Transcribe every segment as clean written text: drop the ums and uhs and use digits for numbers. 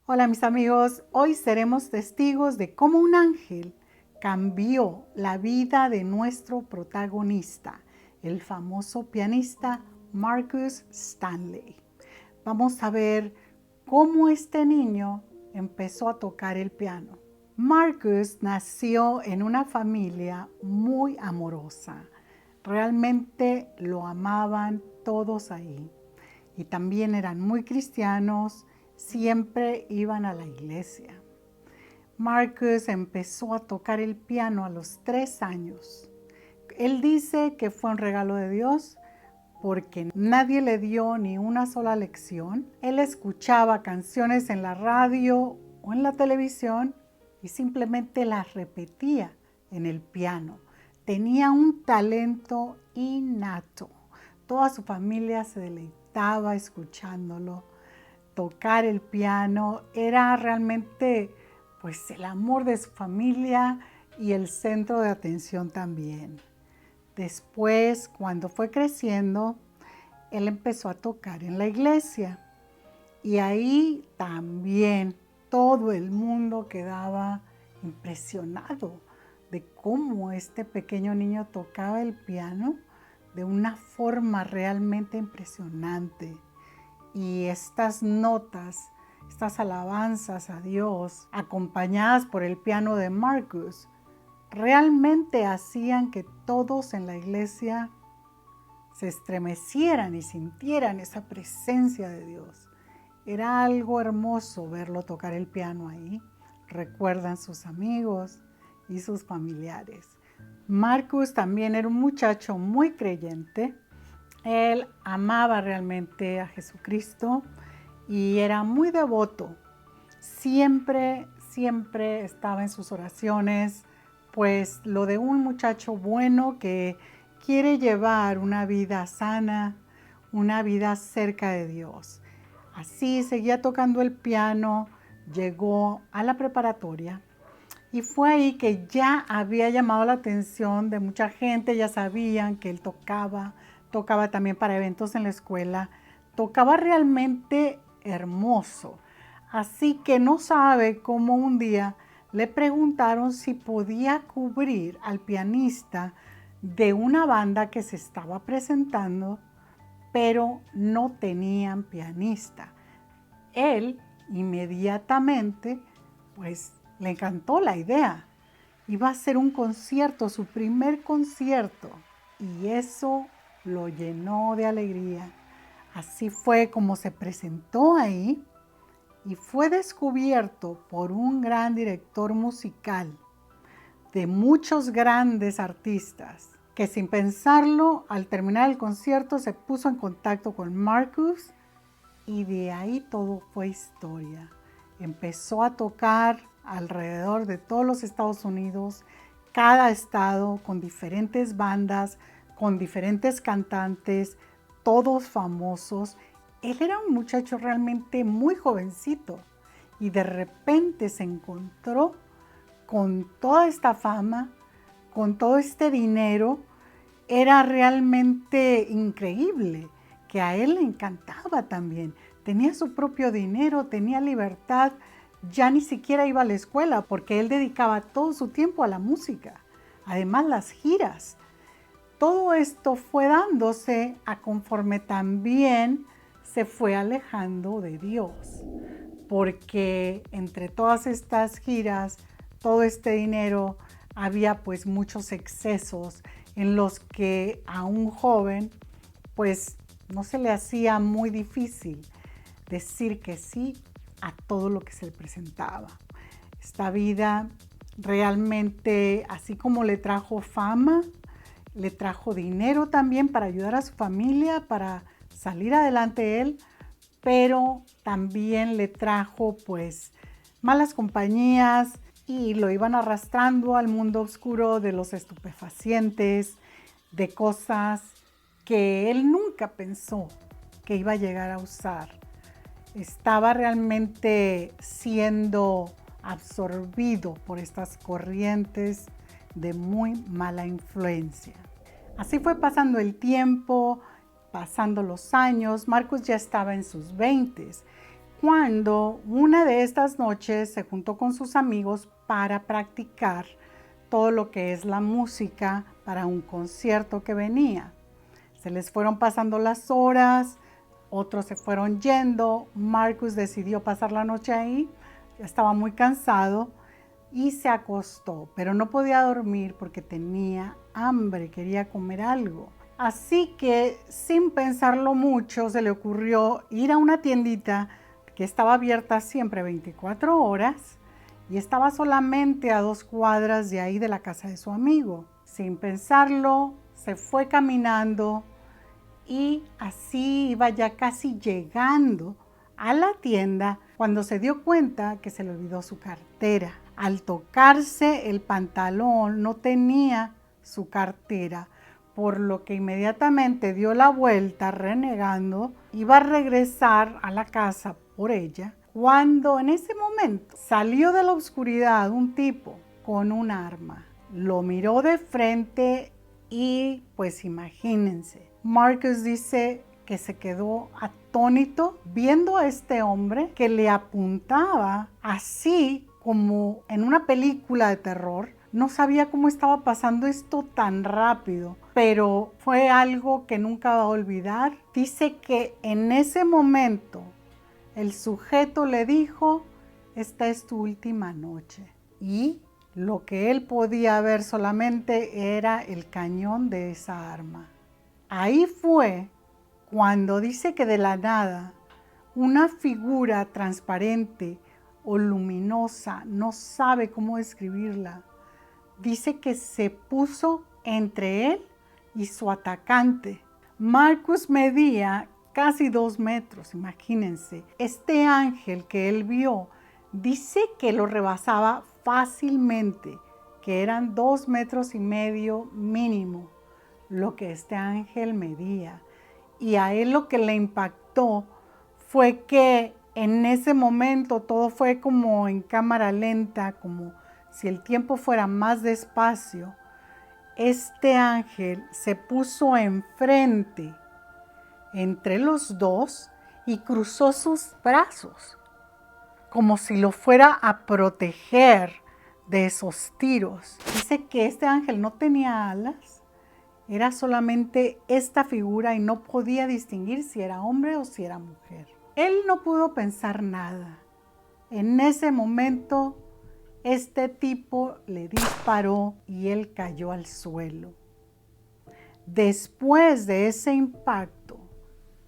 Hola mis amigos, hoy seremos testigos de cómo un ángel cambió la vida de nuestro protagonista, el famoso pianista Marcus Stanley. Vamos a ver cómo este niño empezó a tocar el piano. Marcus nació en una familia muy amorosa. Realmente lo amaban todos ahí. Y también eran muy cristianos, siempre iban a la iglesia. Marcus empezó a tocar el piano a los 3 años. Él dice que fue un regalo de Dios porque nadie le dio ni una sola lección. Él escuchaba canciones en la radio o en la televisión y simplemente las repetía en el piano. Tenía un talento innato. Toda su familia se deleitaba escuchándolo. Tocar el piano era realmente pues el amor de su familia y el centro de atención también. Después, cuando fue creciendo, él empezó a tocar en la iglesia y ahí también todo el mundo quedaba impresionado de cómo este pequeño niño tocaba el piano de una forma realmente impresionante. Y estas notas, estas alabanzas a Dios, acompañadas por el piano de Marcus, realmente hacían que todos en la iglesia se estremecieran y sintieran esa presencia de Dios. Era algo hermoso verlo tocar el piano ahí. Recuerdan sus amigos y sus familiares. Marcus también era un muchacho muy creyente. Él amaba realmente a Jesucristo y era muy devoto. Siempre estaba en sus oraciones, pues lo de un muchacho bueno que quiere llevar una vida sana, una vida cerca de Dios. Así seguía tocando el piano, llegó a la preparatoria y fue ahí que ya había llamado la atención de mucha gente, ya sabían que él tocaba también para eventos en la escuela, tocaba realmente hermoso. Así que no sabe cómo un día le preguntaron si podía cubrir al pianista de una banda que se estaba presentando, pero no tenían pianista. Él inmediatamente, pues le encantó la idea. Iba a hacer un concierto, su primer concierto, y eso lo llenó de alegría. Así fue como se presentó ahí y fue descubierto por un gran director musical de muchos grandes artistas que sin pensarlo, al terminar el concierto se puso en contacto con Marcus y de ahí todo fue historia. Empezó a tocar alrededor de todos los Estados Unidos, cada estado con diferentes bandas, con diferentes cantantes, todos famosos. Él era un muchacho realmente muy jovencito y de repente se encontró con toda esta fama, con todo este dinero. Era realmente increíble, que a él le encantaba también. Tenía su propio dinero, tenía libertad, ya ni siquiera iba a la escuela porque él dedicaba todo su tiempo a la música. Además, las giras. Todo esto fue dándose a conforme también se fue alejando de Dios, porque entre todas estas giras, todo este dinero, había pues muchos excesos en los que a un joven pues no se le hacía muy difícil decir que sí a todo lo que se le presentaba. Esta vida realmente, así como le trajo fama, le trajo dinero también para ayudar a su familia, para salir adelante él, pero también le trajo pues malas compañías y lo iban arrastrando al mundo oscuro de los estupefacientes, de cosas que él nunca pensó que iba a llegar a usar. Estaba realmente siendo absorbido por estas corrientes de muy mala influencia. Así fue pasando el tiempo, pasando los años. Marcus ya estaba en sus 20 cuando una de estas noches se juntó con sus amigos para practicar todo lo que es la música para un concierto que venía. Se les fueron pasando las horas, otros se fueron yendo. Marcus decidió pasar la noche ahí, estaba muy cansado y se acostó, pero no podía dormir porque tenía hambre, quería comer algo. Así que sin pensarlo mucho se le ocurrió ir a una tiendita que estaba abierta siempre 24 horas y estaba solamente a 2 cuadras de ahí de la casa de su amigo. Sin pensarlo, se fue caminando y así iba ya casi llegando a la tienda cuando se dio cuenta que se le olvidó su cartera. Al tocarse el pantalón no tenía su cartera, por lo que inmediatamente dio la vuelta renegando, iba a regresar a la casa por ella, cuando en ese momento salió de la oscuridad un tipo con un arma. Lo miró de frente y pues imagínense, Marcus dice que se quedó atónito viendo a este hombre que le apuntaba así como en una película de terror. No sabía cómo estaba pasando esto tan rápido, pero fue algo que nunca va a olvidar. Dice que en ese momento el sujeto le dijo: esta es tu última noche. Y lo que él podía ver solamente era el cañón de esa arma. Ahí fue cuando dice que de la nada una figura transparente o luminosa, no sabe cómo describirla, dice que se puso entre él y su atacante. Marcus medía casi 2 metros, imagínense. Este ángel que él vio dice que lo rebasaba fácilmente, que eran 2,5 metros mínimo lo que este ángel medía. Y a él lo que le impactó fue que en ese momento todo fue como en cámara lenta, como si el tiempo fuera más despacio. Este ángel se puso enfrente entre los dos y cruzó sus brazos, como si lo fuera a proteger de esos tiros. Dice que este ángel no tenía alas, era solamente esta figura y no podía distinguir si era hombre o si era mujer. Él no pudo pensar nada. En ese momento, este tipo le disparó y él cayó al suelo. Después de ese impacto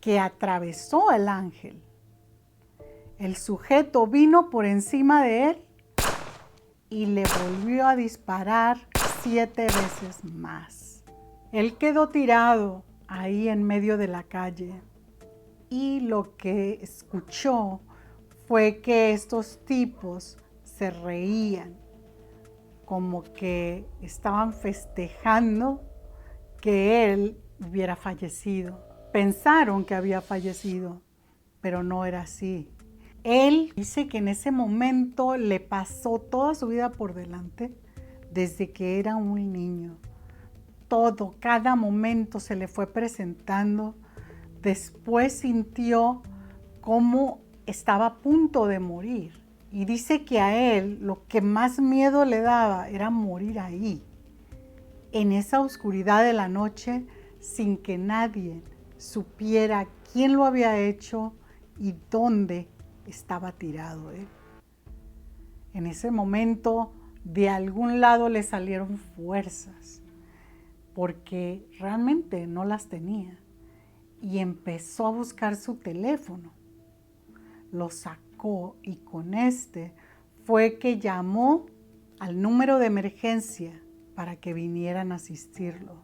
que atravesó el ángel, el sujeto vino por encima de él y le volvió a disparar 7 veces más. Él quedó tirado ahí en medio de la calle y lo que escuchó fue que estos tipos se reían, como que estaban festejando que él hubiera fallecido. Pensaron que había fallecido, pero no era así. Él dice que en ese momento le pasó toda su vida por delante desde que era un niño. Todo, cada momento se le fue presentando. Después sintió cómo estaba a punto de morir. Y dice que a él lo que más miedo le daba era morir ahí, en esa oscuridad de la noche, sin que nadie supiera quién lo había hecho y dónde estaba tirado él. En ese momento, de algún lado le salieron fuerzas, porque realmente no las tenía, y empezó a buscar su teléfono. Lo sacó y con este fue que llamó al número de emergencia para que vinieran a asistirlo.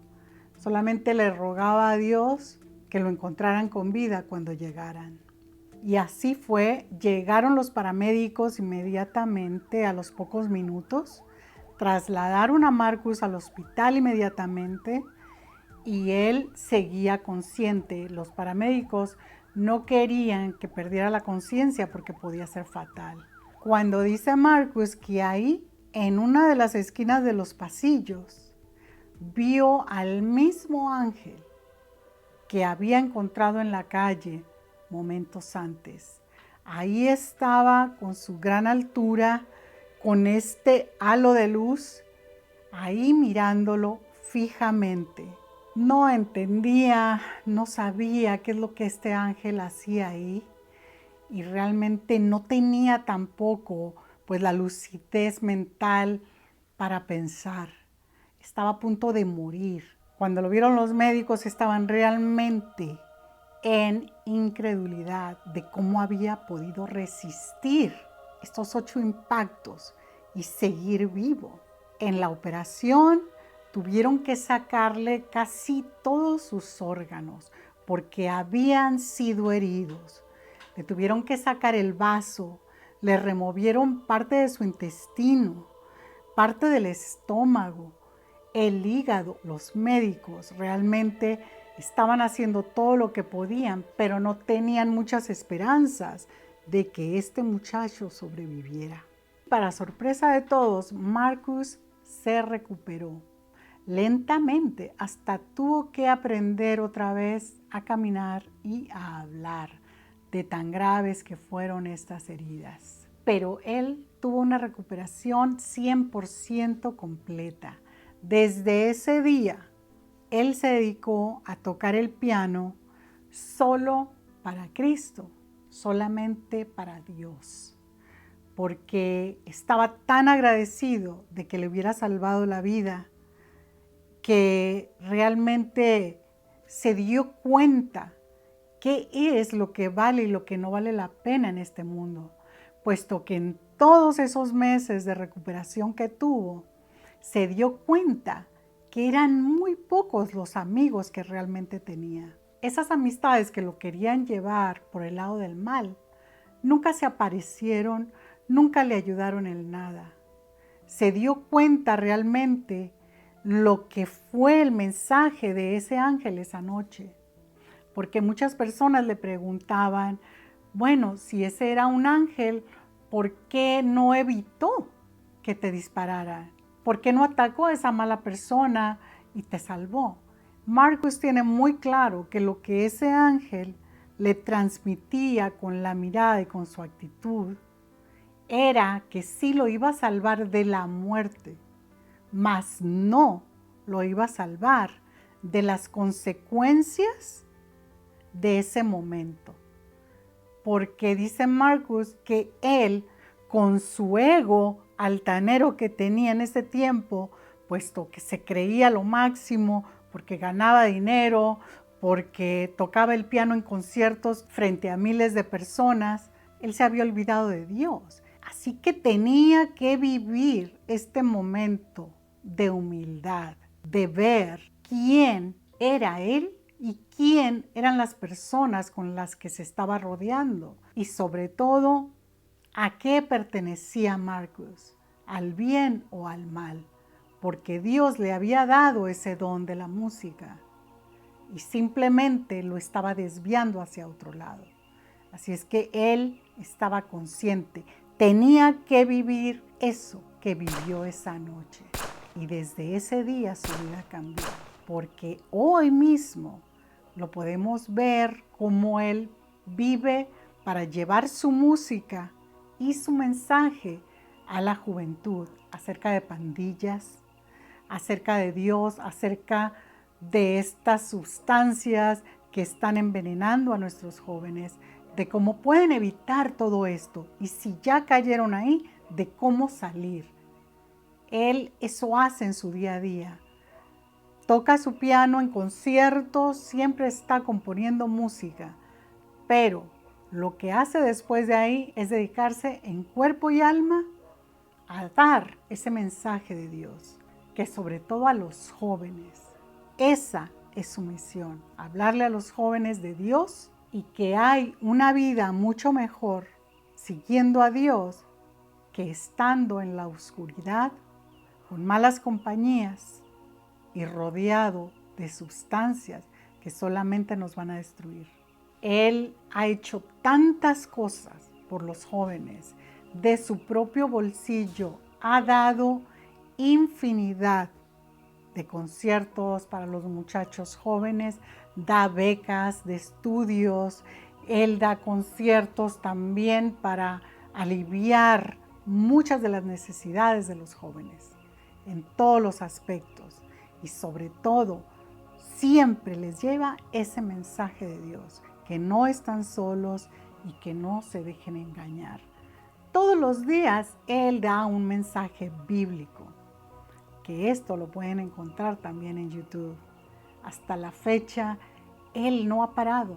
Solamente le rogaba a Dios que lo encontraran con vida cuando llegaran. Y así fue, llegaron los paramédicos inmediatamente a los pocos minutos, trasladaron a Marcus al hospital inmediatamente y él seguía consciente. Los paramédicos no querían que perdiera la conciencia porque podía ser fatal. Cuando dice Marcus que ahí, en una de las esquinas de los pasillos, vio al mismo ángel que había encontrado en la calle momentos antes. Ahí estaba con su gran altura, con este halo de luz, ahí mirándolo fijamente. No entendía, no sabía qué es lo que este ángel hacía ahí y realmente no tenía tampoco pues la lucidez mental para pensar. Estaba a punto de morir. Cuando lo vieron los médicos estaban realmente en incredulidad de cómo había podido resistir estos 8 impactos y seguir vivo. En la operación tuvieron que sacarle casi todos sus órganos porque habían sido heridos. Le tuvieron que sacar el vaso, le removieron parte de su intestino, parte del estómago, el hígado. Los médicos realmente estaban haciendo todo lo que podían, pero no tenían muchas esperanzas de que este muchacho sobreviviera. Para sorpresa de todos, Marcus se recuperó lentamente, hasta tuvo que aprender otra vez a caminar y a hablar, de tan graves que fueron estas heridas. Pero él tuvo una recuperación 100% completa. Desde ese día, él se dedicó a tocar el piano solo para Cristo, solamente para Dios, porque estaba tan agradecido de que le hubiera salvado la vida que realmente se dio cuenta qué es lo que vale y lo que no vale la pena en este mundo, puesto que en todos esos meses de recuperación que tuvo, se dio cuenta que eran muy pocos los amigos que realmente tenía. Esas amistades que lo querían llevar por el lado del mal, nunca se aparecieron, nunca le ayudaron en nada. Se dio cuenta realmente lo que fue el mensaje de ese ángel esa noche. Porque muchas personas le preguntaban, bueno, si ese era un ángel, ¿por qué no evitó que te disparara? ¿Por qué no atacó a esa mala persona y te salvó? Marcus tiene muy claro que lo que ese ángel le transmitía con la mirada y con su actitud era que sí lo iba a salvar de la muerte, mas no lo iba a salvar de las consecuencias de ese momento. Porque dice Marcus que él, con su ego altanero que tenía en ese tiempo, puesto que se creía lo máximo, porque ganaba dinero, porque tocaba el piano en conciertos frente a miles de personas, él se había olvidado de Dios. Así que tenía que vivir este momento de humildad, de ver quién era él y quién eran las personas con las que se estaba rodeando. Y sobre todo, ¿a qué pertenecía Marcus? ¿Al bien o al mal? Porque Dios le había dado ese don de la música y simplemente lo estaba desviando hacia otro lado. Así es que él estaba consciente, tenía que vivir eso que vivió esa noche. Y desde ese día su vida cambió, porque hoy mismo lo podemos ver como él vive para llevar su música y su mensaje a la juventud acerca de pandillas, acerca de Dios, acerca de estas sustancias que están envenenando a nuestros jóvenes, de cómo pueden evitar todo esto y si ya cayeron ahí, de cómo salir. Él eso hace en su día a día. Toca su piano en conciertos, siempre está componiendo música, pero lo que hace después de ahí es dedicarse en cuerpo y alma a dar ese mensaje de Dios, que sobre todo a los jóvenes. Esa es su misión, hablarle a los jóvenes de Dios y que hay una vida mucho mejor siguiendo a Dios que estando en la oscuridad, con malas compañías y rodeado de sustancias que solamente nos van a destruir. Él ha hecho tantas cosas por los jóvenes, de su propio bolsillo ha dado infinidad de conciertos para los muchachos jóvenes, da becas de estudios Él da conciertos también para aliviar muchas de las necesidades de los jóvenes en todos los aspectos y sobre todo siempre les lleva ese mensaje de Dios, que no están solos y que no se dejen engañar. Todos los días Él da un mensaje bíblico, que esto lo pueden encontrar también en YouTube. Hasta la fecha, Él no ha parado.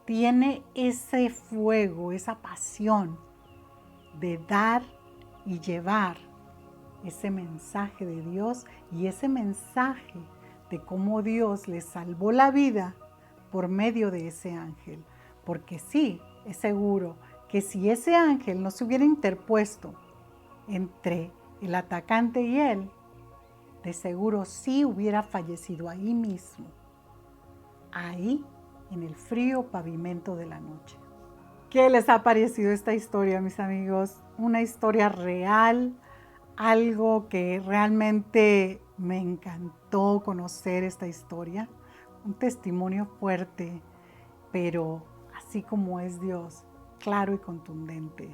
Tiene ese fuego, esa pasión de dar y llevar ese mensaje de Dios y ese mensaje de cómo Dios le salvó la vida por medio de ese ángel. Porque sí, es seguro que si ese ángel no se hubiera interpuesto entre el atacante y él, de seguro sí hubiera fallecido ahí mismo, ahí en el frío pavimento de la noche. ¿Qué les ha parecido esta historia, mis amigos? Una historia real, algo que realmente me encantó conocer esta historia, un testimonio fuerte, pero así como es Dios, claro y contundente.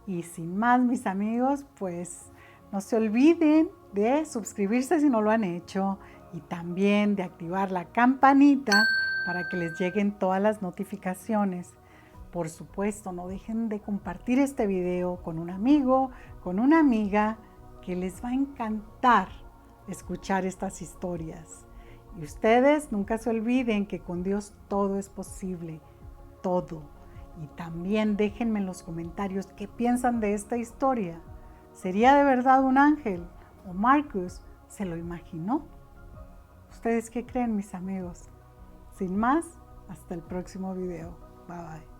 Y sin más, mis amigos, pues no se olviden de suscribirse si no lo han hecho y también de activar la campanita para que les lleguen todas las notificaciones. Por supuesto, no dejen de compartir este video con un amigo, con una amiga, que les va a encantar escuchar estas historias. Y ustedes nunca se olviden que con Dios todo es posible, todo. Y también déjenme en los comentarios qué piensan de esta historia. ¿Sería de verdad un ángel? ¿O Marcus se lo imaginó? ¿Ustedes qué creen, mis amigos? Sin más, hasta el próximo video. Bye bye.